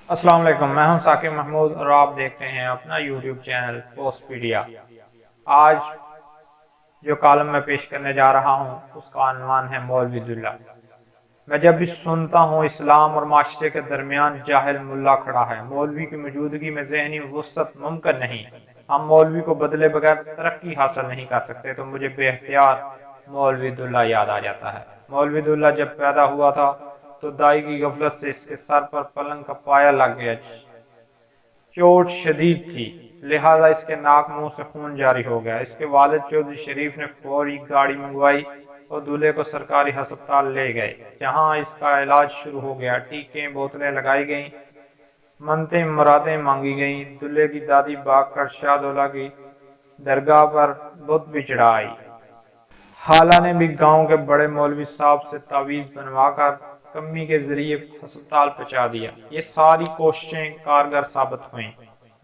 السلام علیکم، میں ہوں ثاقب محمود اور آپ دیکھ رہے ہیں اپنا یوٹیوب چینل پوسٹ پیڈیا۔ آج جو کالم میں پیش کرنے جا رہا ہوں اس کا عنوان ہے مولوی عبداللہ۔ میں جب بھی سنتا ہوں اسلام اور معاشرے کے درمیان جاہل ملا کھڑا ہے، مولوی کی موجودگی میں ذہنی وسعت ممکن نہیں، ہم مولوی کو بدلے بغیر ترقی حاصل نہیں کر سکتے، تو مجھے بے اختیار مولوی عبداللہ یاد آ جاتا ہے۔ مولوی عبداللہ جب پیدا ہوا تھا تو دائی کی غفلت سے اس کے سر پر پلنگ کا پایا لگ گیا، چوٹ شدید تھی، لہذا اس کے ناک منہ سے خون جاری ہو گیا۔ اس کے والد چودھری شریف نے فوری گاڑی منگوائی اور دولہے کو سرکاری ہسپتال لے گئے، جہاں اس کا علاج شروع ہو گیا۔ ٹیکیں بوتلیں لگائی گئیں، منتیں مرادیں مانگی گئیں، دولہے کی دادی بھاگ کر شاہ دولہ کی درگاہ پر بت بھی چڑھائی۔ خالہ نے بھی گاؤں کے بڑے مولوی صاحب سے تعویذ بنوا کر کمی کے ذریعے ہسپتال پہنچا دیا۔ یہ ساری کوششیں کارگر ثابت ہوئیں،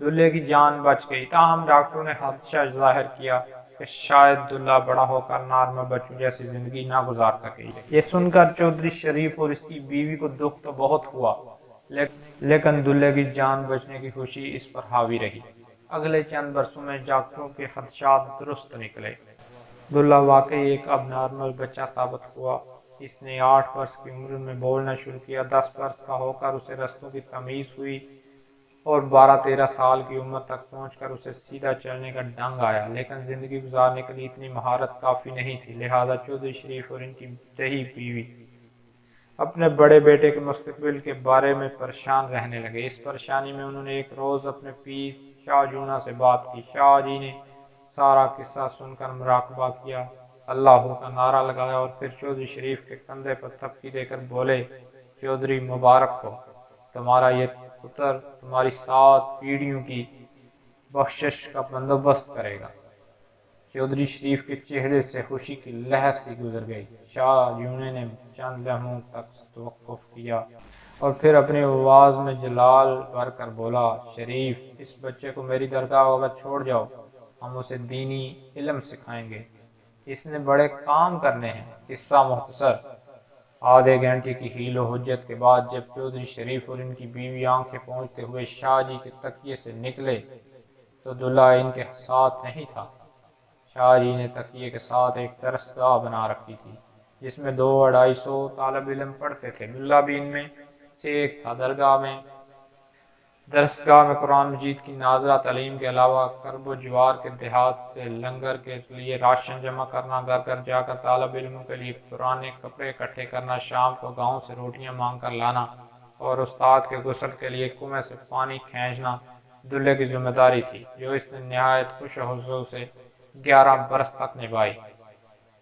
دولہے کی جان بچ گئی، تاہم ڈاکٹروں نے خدشہ ظاہر کیا کہ شاید دولہا بڑا ہو کر نارمل بچوں جیسی زندگی نہ گزار سکے۔ یہ سن کر چودھری شریف اور اس کی بیوی کو دکھ تو بہت ہوا، لیکن دولہے کی جان بچنے کی خوشی اس پر حاوی رہی۔ اگلے چند برسوں میں ڈاکٹروں کے خدشات درست نکلے، دولہا واقعی ایک اب نارمل بچہ ثابت ہوا۔ اس نے 8 برس کی عمر میں بولنا شروع کیا، 10 برس کا ہو کر اسے رستوں کی تمیز ہوئی اور 12-13 سال کی عمر تک پہنچ کر اسے سیدھا چلنے کا ڈنگ آیا، لیکن زندگی گزارنے کے لیے اتنی مہارت کافی نہیں تھی، لہذا چودھری شریف اور ان کی دیہی بیوی اپنے بڑے بیٹے کے مستقبل کے بارے میں پریشان رہنے لگے۔ اس پریشانی میں انہوں نے ایک روز اپنے پیر شاہ جونا سے بات کی۔ شاہ جی نے سارا قصہ سن کر مراقبہ کیا، اللہ کا نعرہ لگایا اور پھر چودھری شریف کے کندھے پر تھپکی دے کر بولے، چودھری مبارک ہو، تمہارا یہ پتر تمہاری 7 پیڑھیوں کی بخشش کا بندوبست کرے گا۔ چودھری شریف کے چہرے سے خوشی کی لہر سی گزر گئی۔ شاہ جونے نے چند لمحوں تک توقف کیا اور پھر اپنی آواز میں جلال بھر کر بولا، شریف، اس بچے کو میری درگاہ وقت چھوڑ جاؤ، ہم اسے دینی علم سکھائیں گے، اس نے بڑے کام کرنے ہیں۔ قصہ مختصر، آدھے گھنٹے کی حیل و حجت کے بعد جب چودھری شریف اور ان کی بیوی آنکھیں پوچھتے ہوئے شاہ جی کے تکیے سے نکلے تو دولہا ان کے ساتھ نہیں تھا۔ شاہ جی نے تکیے کے ساتھ ایک درسگاہ بنا رکھی تھی جس میں 200-250 طالب علم پڑھتے تھے، دولہا بھی ان میں سے ایک تھا۔ درسگاہ میں قرآن مجید کی نازلہ تعلیم کے علاوہ کرب و جوار کے دیہات سے لنگر کے لیے راشن جمع کرنا، گھر گھر جا کر طالب علموں کے لیے پرانے کپڑے اکٹھے کرنا، شام کو گاؤں سے روٹیاں مانگ کر لانا اور استاد کے غسل کے لیے کنویں سے پانی کھینچنا دولہے کی ذمہ داری تھی، جو اس نے نہایت خوش و خضوع سے 11 برس تک نبھائی۔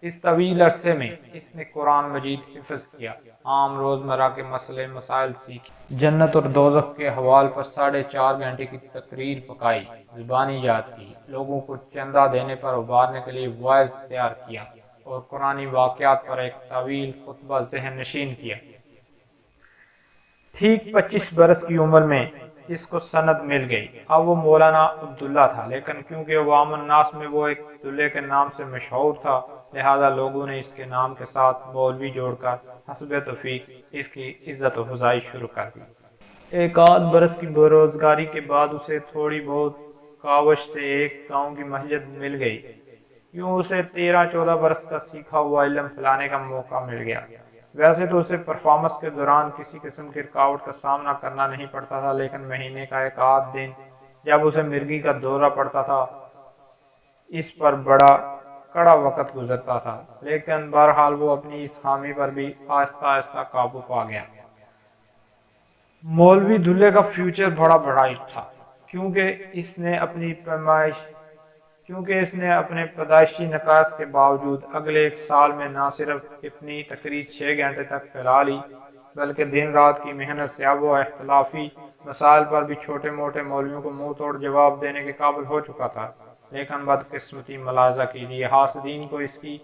اس طویل عرصے میں اس نے قرآن مجید حفظ کیا، عام روزمرہ کے مسئلے مسائل سیکھے، جنت اور دوزخ کے حوال پر 4.5 گھنٹے کی تقریر پکائی، زبانی یاد کی، لوگوں کو چندہ دینے پر ابھارنے کے لیے وائز تیار کیا اور قرآنی واقعات پر ایک طویل خطبہ ذہن نشین کیا۔ ٹھیک 25 برس کی عمر میں اس کو سند مل گئی، اب وہ مولانا عبداللہ تھا، لیکن کیونکہ عوام الناس میں وہ ایک دولہے کے نام سے مشہور تھا، لہذا لوگوں نے اس کے نام کے ساتھ مولوی جوڑ کر حسب توفیق اس کی عزت و افزائی شروع کر دی۔ ایک آدھ برس کی بے روزگاری کے بعد اسے تھوڑی بہت کاوش سے ایک گاؤں کی مسجد مل گئی، یوں اسے 13-14 برس کا سیکھا ہوا علم پھیلانے کا موقع مل گیا۔ ویسے تو اسے پرفارمنس کے دوران کسی قسم کی رکاوٹ کا سامنا کرنا نہیں پڑتا تھا، لیکن مہینے کا ایک آدھ دن جب اسے مرگی کا دورہ پڑتا تھا اس پر بڑا کڑا وقت گزرتا تھا، لیکن بہرحال وہ اپنی اس خامی پر بھی آہستہ آہستہ قابو پا گیا۔ مولوی دولہے کا فیوچر بڑا برائٹ تھا، کیونکہ اس نے اپنے پیدائشی نقائص کے باوجود اگلے 1 سال میں نہ صرف اپنی تقریر 6 گھنٹے تک پھیلا لی، بلکہ دن رات کی محنت سے اب وہ اختلافی مسائل پر بھی چھوٹے موٹے مولویوں کو منہ توڑ جواب دینے کے قابل ہو چکا تھا۔ لیکن بدقسمتی ملاحظہ کیجیے، حاسدین کو اس کی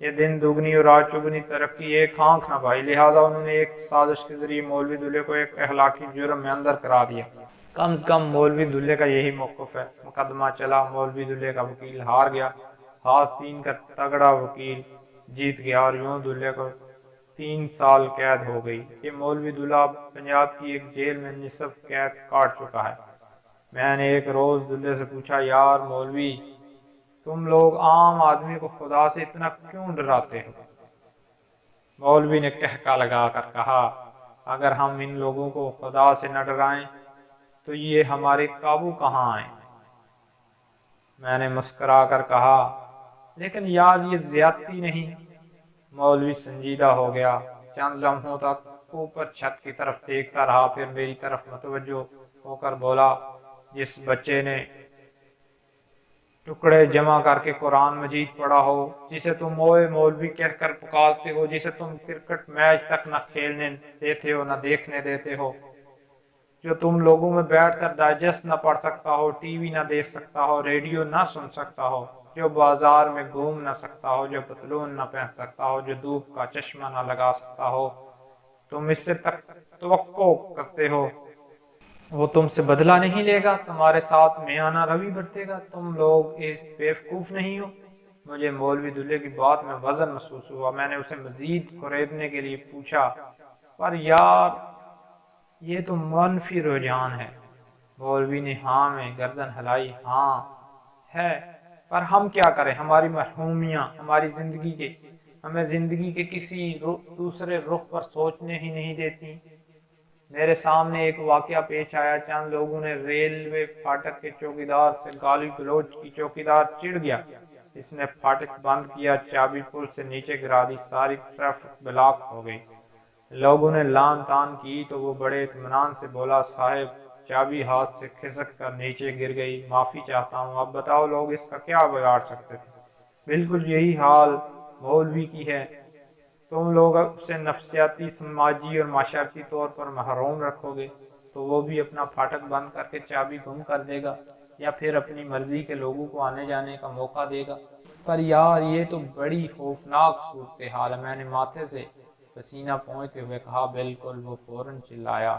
یہ دن دگنی اور رات چگنی ترقی ایک آنکھ نہ پائی، لہذا انہوں نے ایک سازش کے ذریعے مولوی دولہے کو ایک اخلاقی جرم میں اندر کرا دیا۔ کم از کم مولوی دولہے کا یہی موقف ہے۔ مقدمہ چلا، مولوی دولہے کا وکیل ہار گیا، حاسدین کا تگڑا وکیل جیت گیا اور یوں دولہے کو 3 سال قید ہو گئی۔ یہ مولوی دلہ پنجاب کی ایک جیل میں نصف قید کاٹ چکا ہے۔ میں نے ایک روز دلے سے پوچھا، یار مولوی، تم لوگ عام آدمی کو خدا سے اتنا کیوں ڈراتے ہو؟ مولوی نے ٹہکا لگا کر کہا، اگر ہم ان لوگوں کو خدا سے نہ ڈرائیں تو یہ ہمارے قابو کہاں آئیں؟ میں نے مسکرا کر کہا، لیکن یار یہ زیادتی نہیں؟ مولوی سنجیدہ ہو گیا، چند لمحوں تک اوپر چھت کی طرف دیکھتا رہا، پھر میری طرف متوجہ ہو کر بولا، جس بچے نے ٹکڑے جمع کر کے قرآن مجید پڑھا ہو، جسے تم اوئے مولوی کہہ کر پکارتے ہو، جسے تم کرکٹ میچ تک نہ کھیلنے دیتے ہو نہ دیکھنے دیتے ہو، جو تم لوگوں میں بیٹھ کر ڈائجسٹ نہ پڑھ سکتا ہو، ٹی وی نہ دیکھ سکتا ہو، ریڈیو نہ سن سکتا ہو، جو بازار میں گھوم نہ سکتا ہو، جو پتلون نہ پہن سکتا ہو، جو دھوپ کا چشمہ نہ لگا سکتا ہو، تم اس سے تک توقع کرتے ہو وہ تم سے بدلہ نہیں لے گا، تمہارے ساتھ میانہ روی برتے گا؟ تم لوگ اس بیوقوف نہیں ہو؟ مجھے مولوی دلے کی بات میں وزن محسوس ہوا۔ میں نے اسے مزید کریدنے کے لیے پوچھا، پر یار یہ تو منفی رجحان ہے۔ مولوی نے ہاں میں گردن ہلائی، ہاں ہے، پر ہم کیا کریں؟ ہماری محرومیاں ہمیں زندگی کے کسی دوسرے رخ پر سوچنے ہی نہیں دیتی۔ میرے سامنے ایک واقعہ پیش آیا، چند لوگوں نے ریلوے پھاٹک کے چوکیدار سے گالی گلوچ کی۔ چوکیدار چڑ گیا، اس نے پھاٹک بند کیا، چابی پل سے نیچے گرا دی، ساری ٹریفک بلاک ہو گئی۔ لوگوں نے لان تان کی تو وہ بڑے اطمینان سے بولا، صاحب چابی ہاتھ سے کھسک کر نیچے گر گئی، معافی چاہتا ہوں۔ اب بتاؤ لوگ اس کا کیا بگاڑ سکتے تھے؟ بالکل یہی حال مولوی کی ہے۔ تم لوگ اسے نفسیاتی، سماجی اور معاشرتی طور پر محروم رکھو گے تو وہ بھی اپنا پھاٹک بند کر کے چابی گم کر دے گا، یا پھر اپنی مرضی کے لوگوں کو آنے جانے کا موقع دے گا۔ پر یار یہ تو بڑی خوفناک صورتحال ہے۔ میں نے ماتھے سے پسینہ پوچھتے ہوئے کہا، بالکل۔ وہ فوراً چلایا،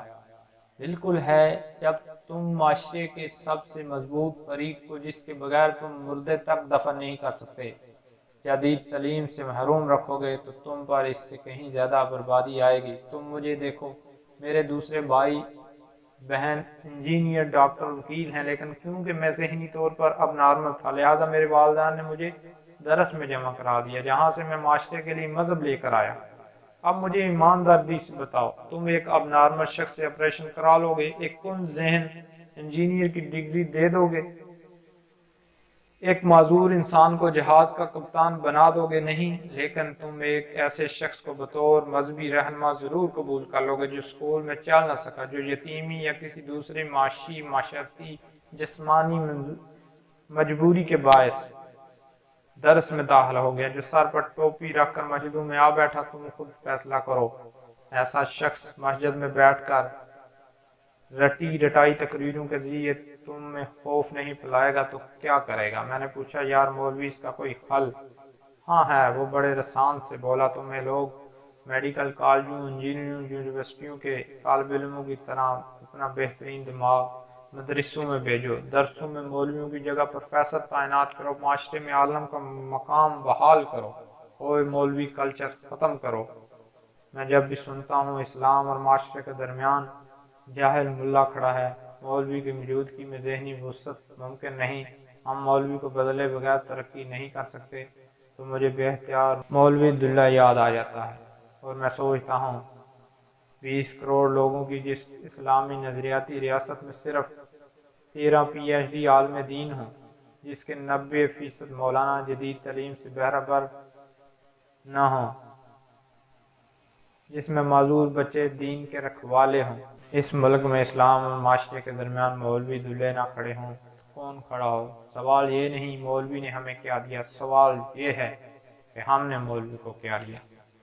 بالکل ہے۔ جب تم معاشرے کے سب سے مضبوط فریق کو، جس کے بغیر تم مردے تک دفن نہیں کر سکتے، جدید تعلیم سے محروم رکھو گے تو تم پر اس سے کہیں زیادہ بربادی آئے گی۔ تم مجھے دیکھو، میرے دوسرے بھائی بہن انجینئر، ڈاکٹر، وکیل ہیں، لیکن کیونکہ میں ذہنی طور پر اب نارمل تھا، لہٰذا میرے والدین نے مجھے درس میں جمع کرا دیا، جہاں سے میں معاشرے کے لیے مذہب لے کر آیا۔ اب مجھے ایمانداری سے بتاؤ، تم ایک اب نارمل شخص سے آپریشن کرا لو گے، ایک کن ذہن انجینئر کی ڈگری دے دو گے، ایک معذور انسان کو جہاز کا کپتان بنا دو گے؟ نہیں، لیکن تم ایک ایسے شخص کو بطور مذہبی رہنما ضرور قبول کر لو گے جو اسکول میں چل نہ سکا، جو یتیمی یا کسی دوسرے معاشی، معاشرتی، جسمانی مجبوری کے باعث درس میں داخل ہو گیا، جو سر پر ٹوپی رکھ کر مسجدوں میں آ بیٹھا۔ تم خود فیصلہ کرو۔ ایسا شخص مسجد میں بیٹھ کر رٹی رٹائی تقریروں کے ذریعے تم میں خوف نہیں پلائے گا تو کیا کرے گا؟ میں نے پوچھا، یار مولوی اس کا کوئی حل؟ ہاں ہے، وہ بڑے رسان سے بولا، تمہیں لوگ میڈیکل کالجوں، انجینئرنگ یونیورسٹیوں کے طالب علموں کی طرح اپنا بہترین دماغ مدرسوں میں بھیجو، درسوں میں مولویوں کی جگہ پروفیسر تعینات کرو، معاشرے میں عالم کا مقام بحال کرو، اوئے مولوی کلچر ختم کرو۔ میں جب بھی سنتا ہوں اسلام اور معاشرے کے درمیان جاہل ملا کھڑا ہے، مولوی کی موجودگی میں ذہنی وسعت ممکن نہیں، ہم مولوی کو بدلے بغیر ترقی نہیں کر سکتے، تو مجھے بے اختیار مولوی دلہ یاد آ جاتا ہے، اور میں سوچتا ہوں 20 کروڑ لوگوں کی جس اسلامی نظریاتی ریاست میں صرف 13 PhD عالم دین ہوں، جس کے 90% مولانا جدید تعلیم سے بہرہ بر نہ ہوں، جس میں معذور بچے دین کے رکھوالے ہوں، اس ملک میں اسلام اور معاشرے کے درمیان مولوی دلے نہ کھڑے ہوں تو کون کھڑا ہو؟ سوال یہ نہیں مولوی نے ہمیں کیا دیا، سوال یہ ہے کہ ہم نے مولوی کو کیا دیا۔